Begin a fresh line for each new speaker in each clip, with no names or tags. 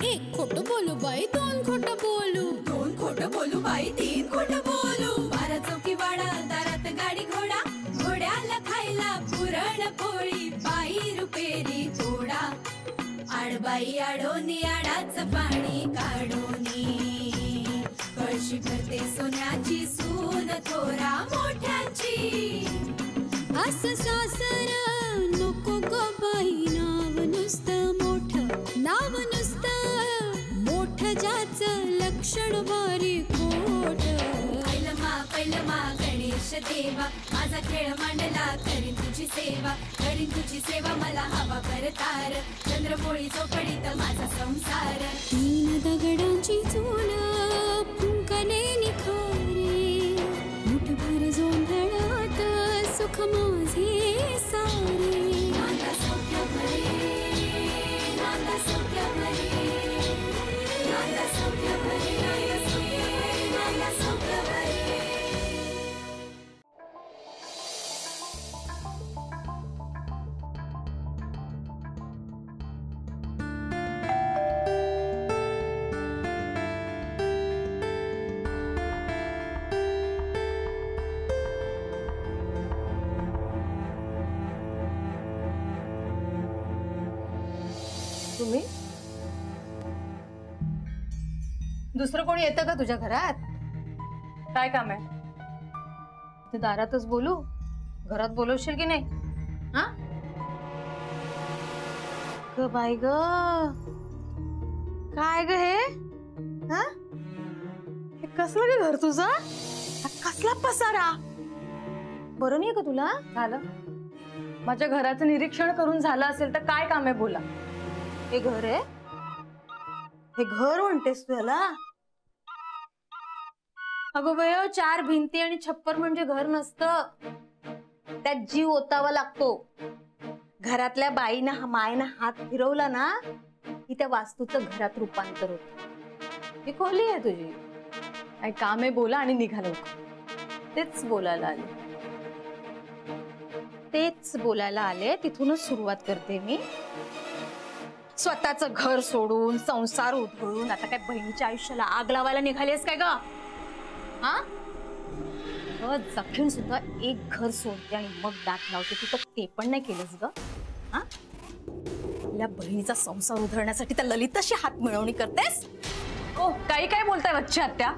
एक खोटं बोलू बाई, दोन खोटं बोलू,
दोन खोटं बोलू बाई, तीन खोटं बोलू. 12 चौकी वाडा, दारात गाडी घोडा, घोड्याला खायला पुरण पोळी, बाई रुपेरी थोडा. आडबाई आडोनी आडाच पाणी काढोनी, कळशी भरते सोन्याची सून थोरा मोठ्याची.
असं सासर नको ग बाई, नाव नुसतं मोठं, नाव नुसतं मोठं, ज्याचं लक्षण बारी खोट.
पैलमा गणेश देवा, माझा खेळ मांडला, करीन तुझी सेवा, करीन तुझी सेवा, मला हवा करतार, चंद्रपोळी चौकडीत माझा संसार.
3 दगडांची चूल फुंकले निखारे, मुठभर जोंधळात सुख माझे सारे.
नांदा सौख्य भरे, नांदा सौख्य भरे, नांदा सौख्य भरे, नांदा सौख्य भरे.
तुम्ही दुसरं कोणी येतं का तुझ्या घरात? काय काम आहे? ते दारातच बोलू, घरात बोलवशील की नाही? हा ग बाई ग, काय ग हे? हा हे कसलं ग घर तुझं? कसला पसारा? बरं नाही का तुला?
झालं, माझ्या घराचं निरीक्षण करून झालं असेल तर काय काम आहे बोला.
हे घर आहे? हे घर म्हणतेस तू याला? अगो बाई, 4 भिंती आणि छप्पर म्हणजे घर नसतं, त्यात जीव ओतावा लागतो. घरातल्या बाईनं मायनं हात फिरवला ना की त्या वास्तूचं घरात रूपांतर होत. ही खोली आहे तुझी,
काय काम आहे बोला आणि निघालो.
तेच बोलायला आले, तेच बोलायला आले. तिथूनच सुरुवात करते मी. स्वतःचं घर सोडून, संसार उधळून आता काय बहिणीच्या आयुष्याला आग लावायला निघालीस काय ग? हा, जखीण सुद्धा एक घर सोडते आणि मग दाट लावते, तू तर ते पण नाही केलंस ग. हा, आपल्या बहिणीचा संसार उधळण्यासाठी त्या ललिताशी हात मिळवणी करतेस?
ओ, काही काय बोलताय वच्ची आत्या?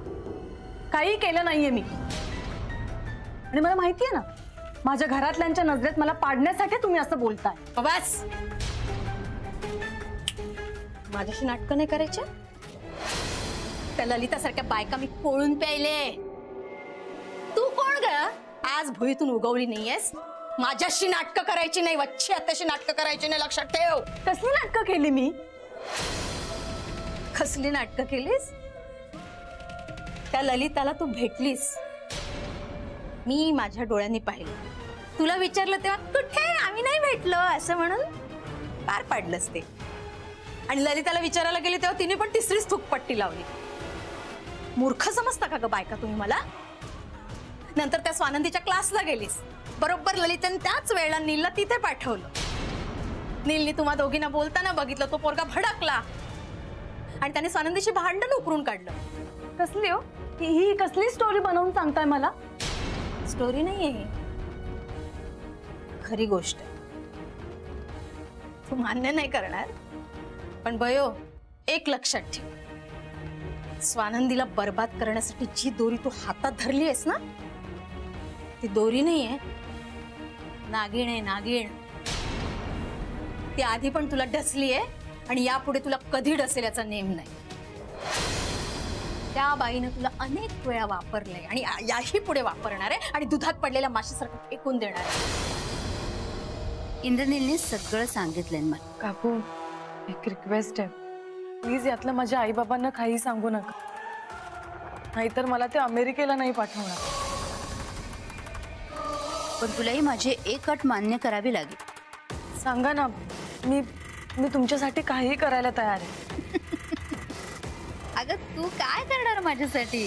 काही केलं नाहीये मी. आणि मला माहितीये ना, माझ्या घरातल्यांच्या नजरेत मला पाडण्यासाठी तुम्ही असं बोलताय.
बस, माझ्याशी नाटकं नाही करायचे. त्या ललितासारख्या बायका मी पोळून प्यायले. तू कोण ग? आज भुईतून उगवली नाहीयेस. माझ्याशी नाटकं करायची नाही, वच्ची आत्याशी नाटकं करायची नाही, लक्षात ठेव.
कसली नाटकं केली मी?
कसली नाटकं केलीस? त्या ललिताला तू भेटलीस, मी माझ्या डोळ्यांनी पाहिलं. तुला विचारलं तेव्हा कुठे, आम्ही नाही भेटलो असं म्हणून पार पाडलंस ते. आणि ललिताला विचारायला गेली तेव्हा तिने पण तिसरीच थुकपट्टी लावली. मूर्ख समजता का ग बायका तुम्ही मला? नंतर त्या स्वानंदीच्या क्लासला गेलीस, बरोबर ललिताने त्याच वेळेला नीलला तिथे पाठवलं. नीलने तुम्हा दोघींना बोलताना बघितलं, तो पोरगा भडकला आणि त्याने स्वानंदीशी भांडण उकरून काढलं.
कसली हो ही? कसली स्टोरी बनवून सांगताय मला?
स्टोरी नाहीये ही, खरी गोष्ट. तू मान्य नाही करणार, पण बयो एक लक्षात ठेव, स्वानंदीला बर्बाद करण्यासाठी जी दोरी तू हातात धरली आहेस ना, ती दोरी नाहीये, नागिण आहे, नागिण. ती आधी पण तुला ढसली आहे आणि यापुढे तुला कधी ढसेल याचा नेम नाही. त्या बाईने तुला अनेक वेळा वापरलंय आणि याही पुढे वापरणार आहे आणि दुधात पडलेल्या माशीसारखं फेकून देणार आहे.
इंद्रनीलने सगळं सांगितलंय मला.
काकू, एक रिक्वेस्ट आहे, प्लीज यातलं माझ्या आई बाबांना काही सांगू नका, नाहीतर मला ते अमेरिकेला नाही पाठवणार.
पण तुलाही माझी एक अट मान्य करावी लागेल.
सांगा ना, मी तुमच्यासाठी काही करायला तयार आहे.
अगं तू काय करणार माझ्यासाठी?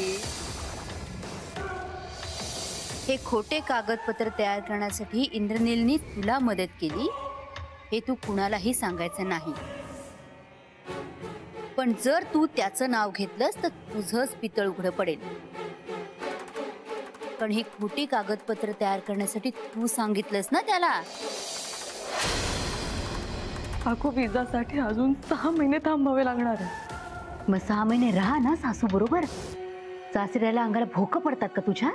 हे खोटे कागदपत्र तयार करण्यासाठी इंद्रनीलनी तुला मदत केली हे तू कुणालाही सांगायचं नाही. पण जर तू त्याचं नाव घेतलंस तर तुझंच पितळ उघडं पडेल. पण ही खोटी कागदपत्र तयार करण्यासाठी तू सांगितलंस ना त्याला.
काकू विजासाठी अजून 6 महिने थांबावे लागणार आहे.
मग 6 महिने राहा ना सासू बरोबर. सासऱ्याला अंगाला भोकं पडतात का तुझ्या?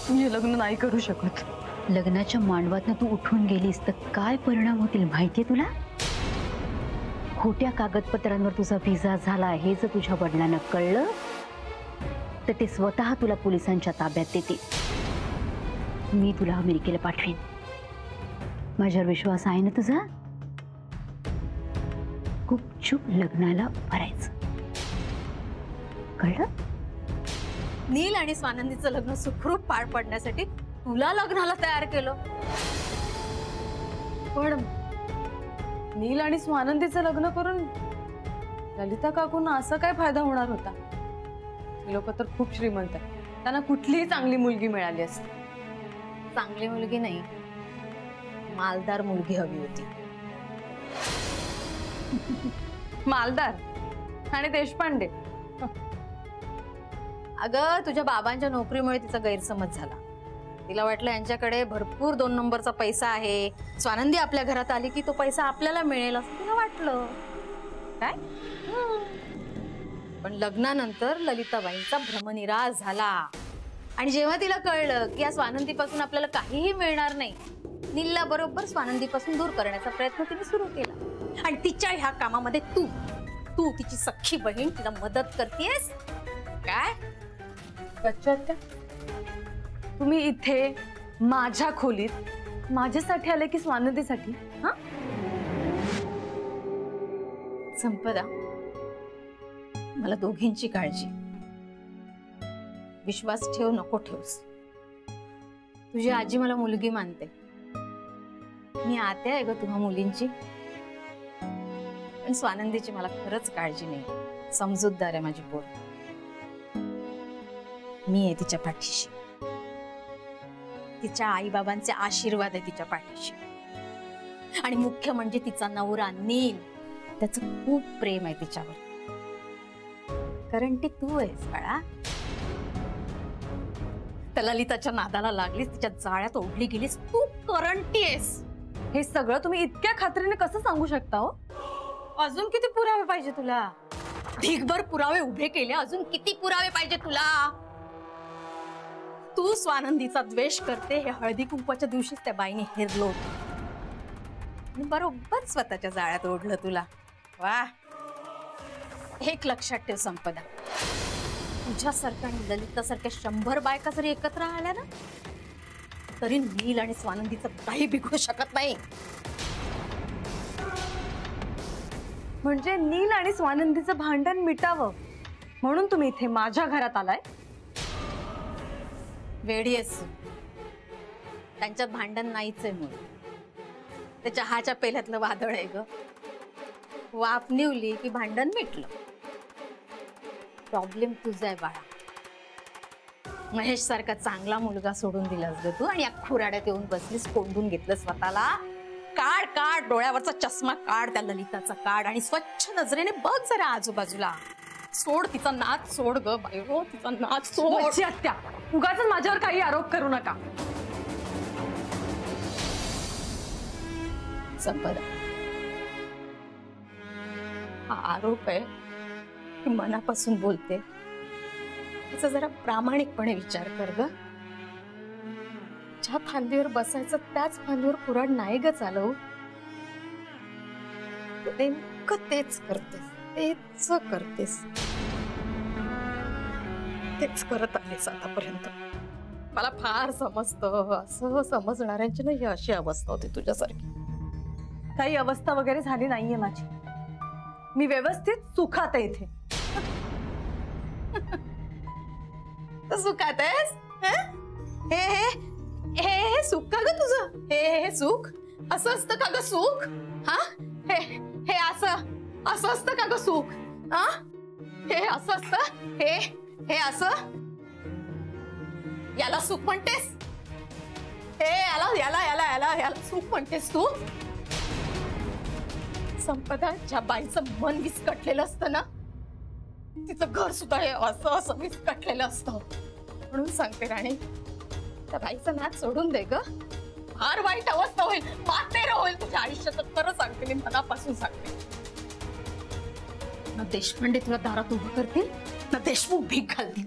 मी हे लग्न नाही करू शकत.
लग्नाच्या मांडवातनं तू उठून गेलीस तर काय परिणाम होतील माहितीये तुला? खोट्या कागदपत्रांवर तुझा व्हिसा झाला हे जर तुझ्या वडिलांना कळलं तर ते स्वतः तुला पोलिसांच्या ताब्यात देतील. मी तुला अमेरिकेला पाठवीन. माझ्यावर विश्वास आहे ना तुझा? गुपचूप लग्नाला भरायचं, कळलं?
नील आणि स्वानंदीचं लग्न सुखरूप पार पडण्यासाठी तुला लग्नाला तयार केलं.
पण नील आणि स्वानंदीचं लग्न करून ललिता काकूंना असा काय फायदा होणार होता? लोक तर खूप श्रीमंत आहेत, त्यांना कुठलीही चांगली मुलगी मिळाली असती.
चांगली मुलगी नाही, मालदार मुलगी हवी होती.
मालदार आणि देशपांडे.
अगं तुझ्या बाबांच्या नोकरीमुळे तिचा गैरसमज झाला. तिला वाटलं यांच्याकडे भरपूर 2 नंबरचा पैसा आहे, स्वानंदी आपल्या घरात आली की तो पैसा आपल्याला मिळेल असं तिला वाटलं. काय पण लग्नानंतर ललिताबाईंचा भ्रमनिरास झाला आणि जेव्हा तिला कळलं की या स्वानंदीपासून आपल्याला काहीही मिळणार नाही, नीलला बरोबर स्वानंदीपासून दूर करण्याचा प्रयत्न तिने सुरू केला. आणि तिच्या ह्या कामामध्ये तू तू तिची सख्खी बहीण तिला मदत करतेस काय?
अच्छा त्या तुम्ही इथे माझ्या खोलीत माझ्यासाठी आले की स्वानंदीसाठी? हा
संपदा, मला दोघींची काळजी. विश्वास ठेव नको ठेवस. तुझी आजी मला मुलगी मानते. मी आत्या आहे ग तुम्हा मुलींची. पण स्वानंदीची मला खरंच काळजी नाही. समजूतदार आहे माझी पोर. मी आहे तिच्या पाठीशी. तिच्या आई बाबांचे आशीर्वाद आहे तिच्या पाठीशी. आणि मुख्य म्हणजे तिचा नवरा नील, त्याचं खूप प्रेम आहे तिच्यावर. कारण ती तू आहेस बाळा. त्या ललिताच्या नादाला लागलीस, तिच्या जाळ्यात ओढली गेलीस, तू करंटी आहेस.
हे सगळं तुम्ही इतक्या खात्रीने कसं सांगू शकता हो?
अजून किती पुरावे पाहिजे तुला? ढीगभर पुरावे उभे केले, अजून किती पुरावे पाहिजे तुला? तू स्वानंदीचा द्वेष करते हे हळदी कुंकवाच्या दिवशीच त्या बाईने हेरलो आणि बरोबर स्वतःच्या जाळ्यात ओढलं तुला. वा, एक लक्षात ठेव संपदा, तुझ्यासारख्या आणि ललितासारख्या 100 बायका जरी एकत्र आल्या ना तरी नील आणि स्वानंदीचं काही बिघडू शकत नाही.
म्हणजे नील आणि स्वानंदीचं भांडण मिटावं म्हणून तुम्ही इथे माझ्या घरात आलाय?
वेडी आहेस. त्यांच्यात भांडण नाहीच आहे म्हणून. ते चहाच्या पेल्यातलं वादळ आहे ग. वाफ निवली की भांडण मिटलं. प्रॉब्लेम तुझा आहे बाळा. महेश सारखा चांगला मुलगा सोडून दिलास ग तू आणि या खुराड्यात येऊन बसलीस, कोंडून घेतलं स्वतःला. काढ काढ डोळ्यावरचा चष्मा काढ, त्या ललिताचा काढ आणि स्वच्छ नजरेने बघ जरा आजूबाजूला. सोड तिचा नाच, सोड ग बायो, तिचा नाच सोड.
आत्या, उगाच माझ्यावर काही आरोप करू नका.
संपदा, हा आरोप आहे की मनापासून बोलते? त्याचा जरा प्रामाणिकपणे विचार कर ग. ज्या फांदीवर बसायचं त्याच फांदीवर कुऱ्हाड नाही ग चालवू. नेमकं तेच करतेस, तेच करतेस, तेच करत आलीस आतापर्यंत. मला फार समजतं. असं समजणाऱ्यांची नाही अशी अवस्था होती तुझ्यासारखी.
काही अवस्था वगैरे झाली नाहीये माझी. मी व्यवस्थित सुखात आहे इथे.
सुखात आहेस? हे हे हे हे सुख का ग तुझं? हे सुख असं असतं का ग सुख? हा, हे हे असं असतं का ग सुख? हा, हे असं असतं? हे हे असं याला सुख म्हणतेस? हे याला याला याला याला याला सुख म्हणतेस तू? संपदा, ज्या बाईचं मन विस्कटलेलं असतं ना, तिचं घर सुद्धा हे असं असं विस्कटलेलं असतं. म्हणून सांगते राणी, त्या बाईचं नाच सोडून दे ग. फार वाईट अवस्था होईल, मातेर होईल तुझ्या आयुष्याचं. खरं सांगते, मी मनापासून सांगते. ना देशपांडे तुला दारात उभं करतील, ना देशमुख भीक घालतील.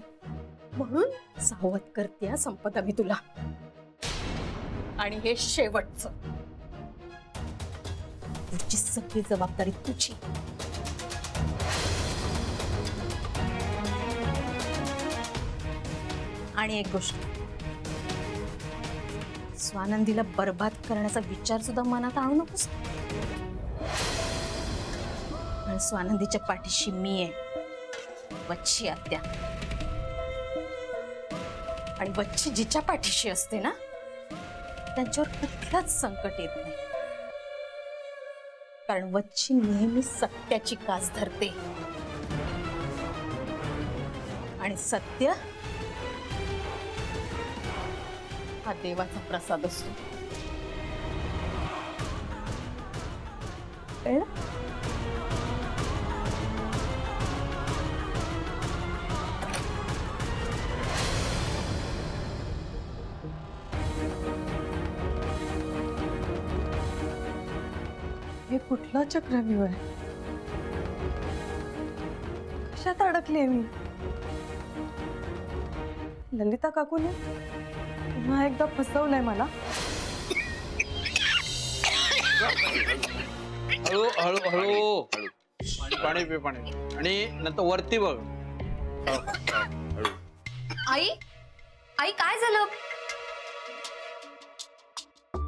म्हणून सावध करते संपदा मी तुला. आणि हे शेवटचं. तुझी सगळी जबाबदारी तुझी. आणि एक गोष्ट, स्वानंदीला बर्बाद करण्याचा विचार सुद्धा मनात आणू नकोस. आणि स्वानंदीच्या पाठीशी मी आहे, वच्छी आत्या. आणि वच्छी जिच्या पाठीशी असते ना, त्यांच्यावर कुठलाच संकट येत नाही. कारण वच्छी नेहमी सत्याची कास धरते. आणि सत्य हा देवाचा प्रसाद असतो. कळलं?
हे कुठला चक्रव्यूह आहे? कशात अडकले मी? ललिता काकूने पुन्हा एकदा फसवलंय मला.
हळू हळू हळू पाणी पे, पाणी. आणि नंतर वरती बघ.
आई, आई काय झालं?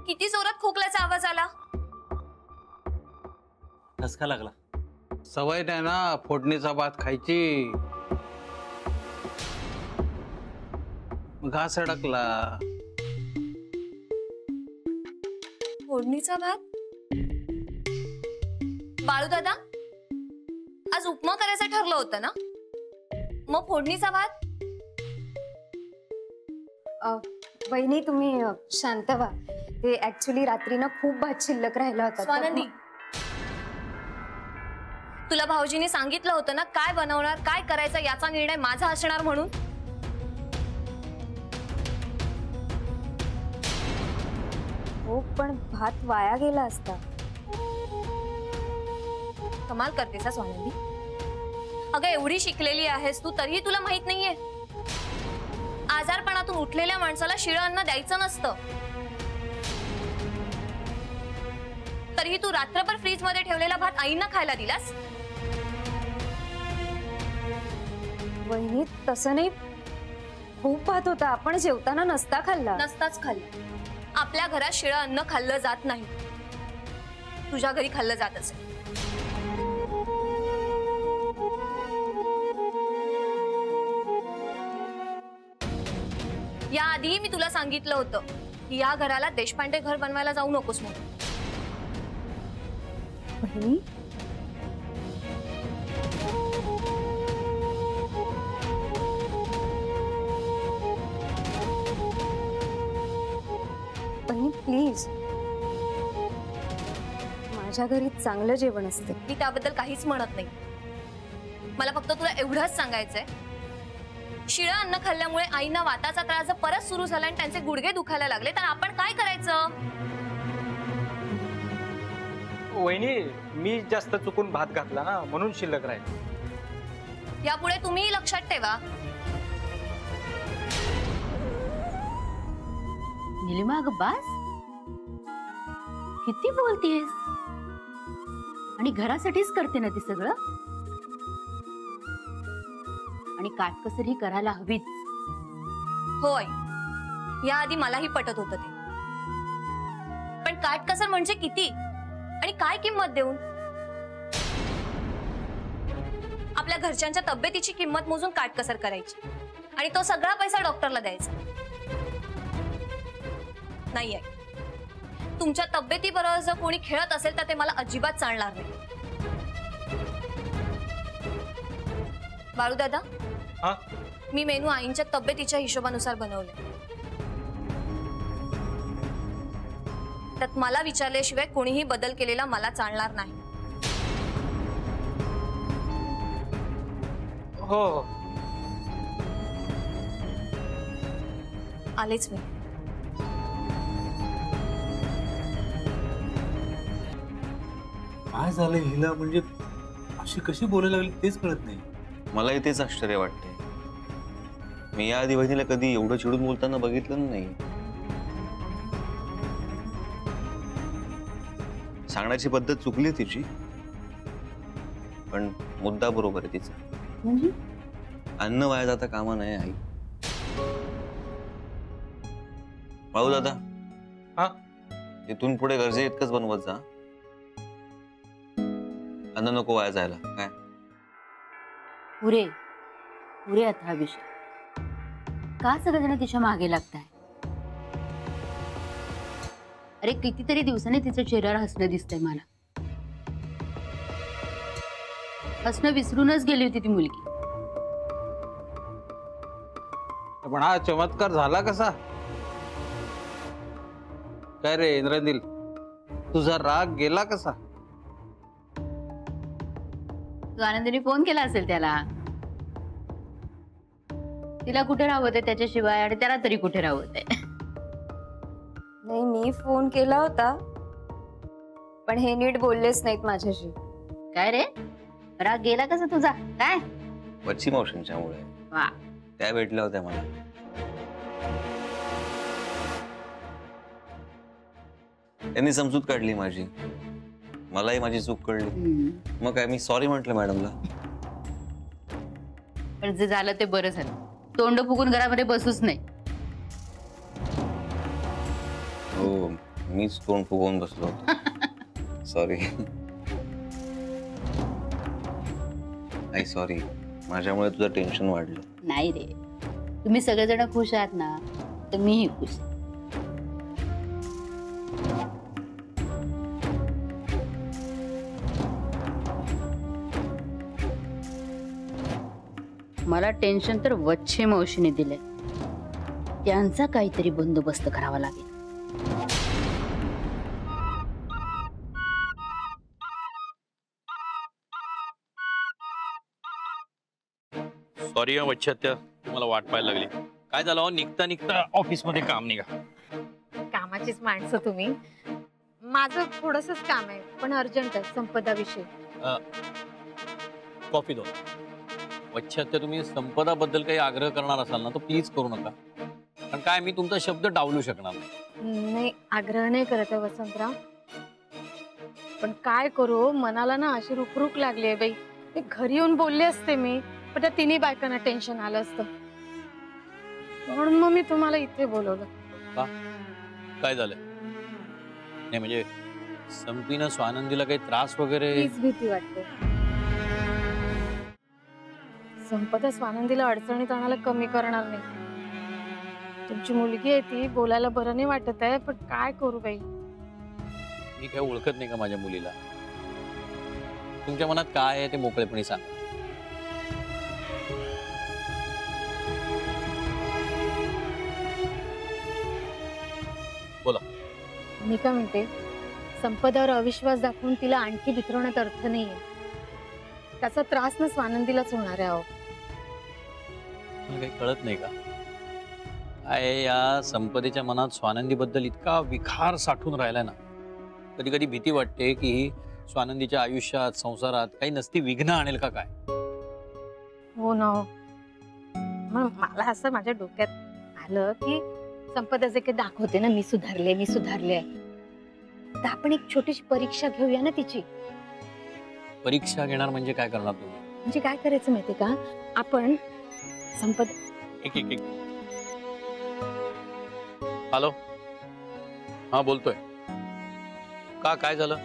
किती जोरात खोकल्याचा आवाज आला?
ठसका लागला.
सवय नाही ना फोडणीचा भात खायची. घास अडकला.
फोडणीचा भात? बाळू दादा, आज उपमा करायचं ठरलं होतं ना, मग फोडणीचा भात?
वहिनी तुम्ही शांत व्हा. ते ऍक्च्युली रात्री ना खूप भात शिल्लक राहिला होता.
स्वानंदी, तुला भाऊजीने सांगितलं होतं ना काय बनवणार, काय करायचं याचा निर्णय माझा असणार म्हणून.
हो, पण भात वाया गेला असता.
कमाल करतेस हा स्वानंदी. अगं एवढी शिकलेली आहेस तू, तरीही तुला माहित नाहीये आजारपणातून उठलेल्या माणसाला शिळं अन्न द्यायचं नसतं. तरीही तू रात्रभर फ्रीज मध्ये ठेवलेला भात आईंना खायला दिलास.
वहिनी तसं नाही, खूप भात होता. आपण जेवताना नसता खाल्ला.
नसताच खाल्ला. आपल्या घरात शिळं अन्न खाल्लं जात नाही, तुझ्या घरी खाल्लं जात असेल. याआधी मी तुला सांगितलं होतं की या घराला देशपांडे घर बनवायला जाऊ नकोस म्हणून.
वहिनी वहिनी प्लीज, माझ्या घरी चांगलं जेवण असते.
मी त्याबद्दल काहीच म्हणत नाही. मला फक्त तुला एवढंच सांगायचंय, शिळं अन्न खाल्ल्यामुळे आईना वाताचा त्रास परत सुरू झाला आणि त्यांचे गुडघे दुखायला लागले तर आपण काय करायचं?
वहिनी, मी जास्त चुकून भात घातला ना म्हणून शिल्लक राहील.
यापुढे तुम्ही लक्षात ठेवा.
निलिमा ग बास, किती बोलतीयस? आणि घरासाठीच करते ना ती सगळं. आणि काटकसर ही करायला हवीच.
होय, याआधी मलाही पटत होतं ते. पण काटकसर म्हणजे किती आणि काय किंमत देऊन? आपल्या घरच्यांच्या तब्येतीची किंमत मोजून काटकसर करायची आणि तो सगळा पैसा डॉक्टरला द्यायचा. नाही आहे. तुमच्या तब्येतीबरोबर जर कोणी खेळत असेल तर ते मला अजिबात चालणार नाही. बाळू दादा, मी मेनू आईंच्या तब्येतीच्या हिशोबानुसार बनवले. त्यात मला विचारल्याशिवाय कोणीही बदल केलेला मला चालणार नाही.
हो हो.
आलेच मी.
काय झालं हिला, म्हणजे अशी कशी बोलायला लागली तेच कळत नाही.
मलाही तेच आश्चर्य वाटते. मी या आधी वहिनीला कधी एवढं चिडून बोलताना बघितलं नाही. सांगण्याची पद्धत चुकली तिची, पण मुद्दा बरोबर आहे तिचा.
म्हणजे
अन्न वाया जाता कामा नये आई. भाऊ दादा,
हा?
इथून पुढे गरजे इतकंच बनवत जा. अन्न नको वाया जायला. काय
पुरे पुरे आता हा विषय का सगळेजण तिच्या मागे लागताय? अरे कितीतरी दिवसांनी तिच्या चेहऱ्यावर हसणं दिसतंय मला. हसणं विसरूनच गेली होती ती मुलगी.
पण हा चमत्कार झाला कसा काय रे इंद्रनील? तुझा राग गेला कसा?
तू आनंदीने फोन केला असेल त्याला. तिला कुठे राहवत आहे त्याच्याशिवाय, आणि त्याला तरी कुठे राहवत आहे?
नाही, मी फोन केला होता पण हे नीट बोललेच नाहीत माझ्याशी.
काय रे, राग गेला कसा तुझा? काय
वच्ची मावशींच्यामुळे.
वा,
त्या भेटल्या होत्या मला. त्यांनी समजूत काढली माझी. मलाही माझी चूक कळली. मग काय, मी सॉरी म्हटलं मॅडमला.
पण जे झालं ते बरं झालं. तोंड फुगून घरामध्ये बसूच नाही.
हो, मीच तोंड फुगवून बसलो होतो. Sorry I, sorry. माझ्यामुळे तुझं टेन्शन वाढलं.
नाही रे, तुम्ही सगळेजण खुश आहात ना, तर मीही खुश. मला टेन्शन तर वच्छे मावशीने दिलंय. त्यांचा काहीतरी बंदोबस्त करावा लागेल.
सॉरी वच्छत्या, तुम्हाला वाट पाहायला लागली. काय झालं, निघता निघता ऑफिस मध्ये काम निघा.
कामाचीच माणसं तुम्ही. माझं थोडंसंच काम आहे पण अर्जंट आहे, संपदा विषयी.
कॉफी दो. वच्छत्या, तुम्ही संपदा बद्दल काही आग्रह करणार असाल ना तर प्लीज करू नका. कारण काय, मी तुमचा शब्द डावलू शकणार नाही.
नाही, आग्रह नाही करत आहे वसंतराव, पण काय करू, मनाला ना अशी रुकरुक लागली आहे बाई. ते घरी येऊन बोलले असते मी, पण त्या तिन्ही बायकांना टेन्शन आलं असतं, म्हणून मग मी तुम्हाला इथे बोलवलं.
का, काय झालं? नाही म्हणजे संपीनं स्वानंदीला काही त्रास वगैरे?
तीच भीती वाटते. संपदा स्वानंदीला अडचणीत आणायला कमी करणार नाही. तुमची मुलगी आहे ती, बोलायला बरं नाही वाटत आहे, पण काय करू बाई.
मी काय ओळखत नाही का माझ्या मुलीला? तुमच्या मनात काय आहे ते मोकळेपणी सांगा. बोला.
मी काय म्हणते, संपदावर अविश्वास दाखवून तिला आणखी बिथरवण्यात अर्थ नाहीये. त्याचा त्रास ना स्वानंदीलाच होणार आहे. अहो,
मला काही कळत नाही का काय, या संपदेच्या मनात स्वानंदीबद्दल इतका विखार साठून राहिला ना, कधी कधी भीती वाटते की ही स्वानंदीच्या आयुष्यात, संसारात काही नसती विघ्न आणेल का काय.
हो ना. मग मला असं माझ्या डोक्यात आलं की संपदा जे काही दाखवते ना, मी सुधारले मी सुधारले, तर आपण एक छोटीशी परीक्षा घेऊया ना तिची.
परीक्षा घेणार म्हणजे काय करणार तुम्ही?
म्हणजे काय करायचं माहितीये का, आपण संपदा.
एक एक एक. हॅलो, हा बोलतोय. का, काय झालं?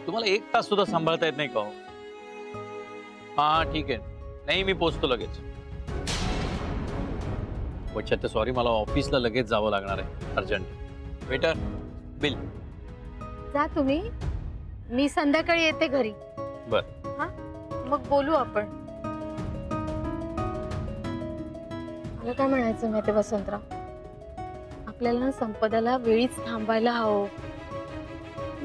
तुम्हाला एक तास सुद्धा सांभाळता येत नाही का? हा ठीक आहे, नाही मी पोचतो लगेच. वच्छा, सॉरी, मला ऑफिसला लगेच जावं लागणार आहे, अर्जंट. Waiter, bill.
जा तुम्ही, मी संध्याकाळी येते घरी.
बर.
हा, मग बोलू आपण. मला काय म्हणायचं माहिती वसंतराव, आपल्याला ना संपदाला वेळीच थांबायला हवं.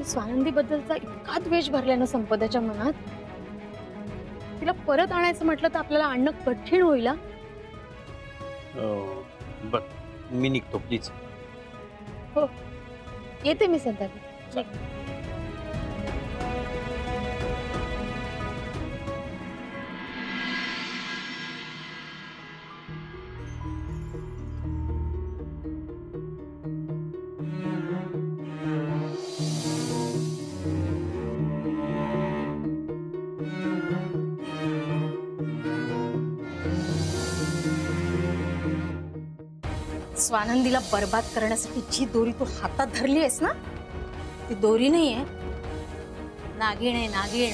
स्वानंदी बद्दलचा इतका द्वेष भरलाय ना संपदाच्या मनात,
तिला परत आणायचं म्हटलं तर आपल्याला आणणं कठीण होईल हा.
बर मी निघतो प्लीज.
हो येते मी संध्याकाळी.
स्वानंदीला बर्बाद करण्यासाठी जी दोरी तू हातात धरली आहेस ना, ती दोरी नाहीये, नागिण आहे नागिण.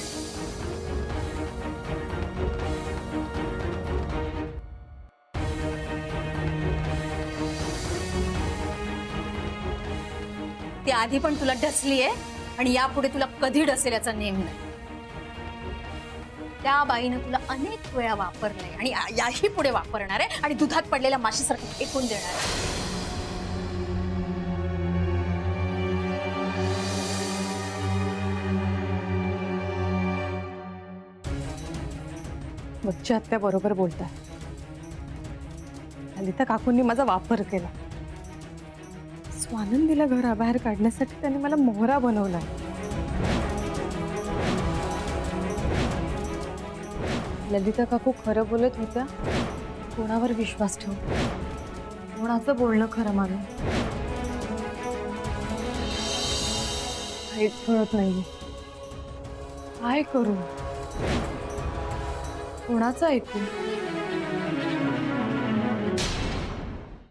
ती आधी पण तुला ढसली आहे आणि यापुढे तुला कधी ढसेल याचा नेम नाही. त्या बाईनं तुला अनेक वेळा वापरलंय आणि याही पुढे वापरणार आहे आणि दुधात पडलेल्या माशीसारखं फेकून देणार आहे.
बच्ची आत्या बरोबर बोलतात. ललिता काकूंनी माझा वापर केला. स्वानंदीला घराबाहेर काढण्यासाठी त्यांनी मला मोहरा बनवला. ललिता काकू खरं बोलत होत्या. कोणावर विश्वास ठेवू, कोणाचं बोलणं खरं मानू काहीच कळत नाही. काय करू, कोणाचं ऐकू.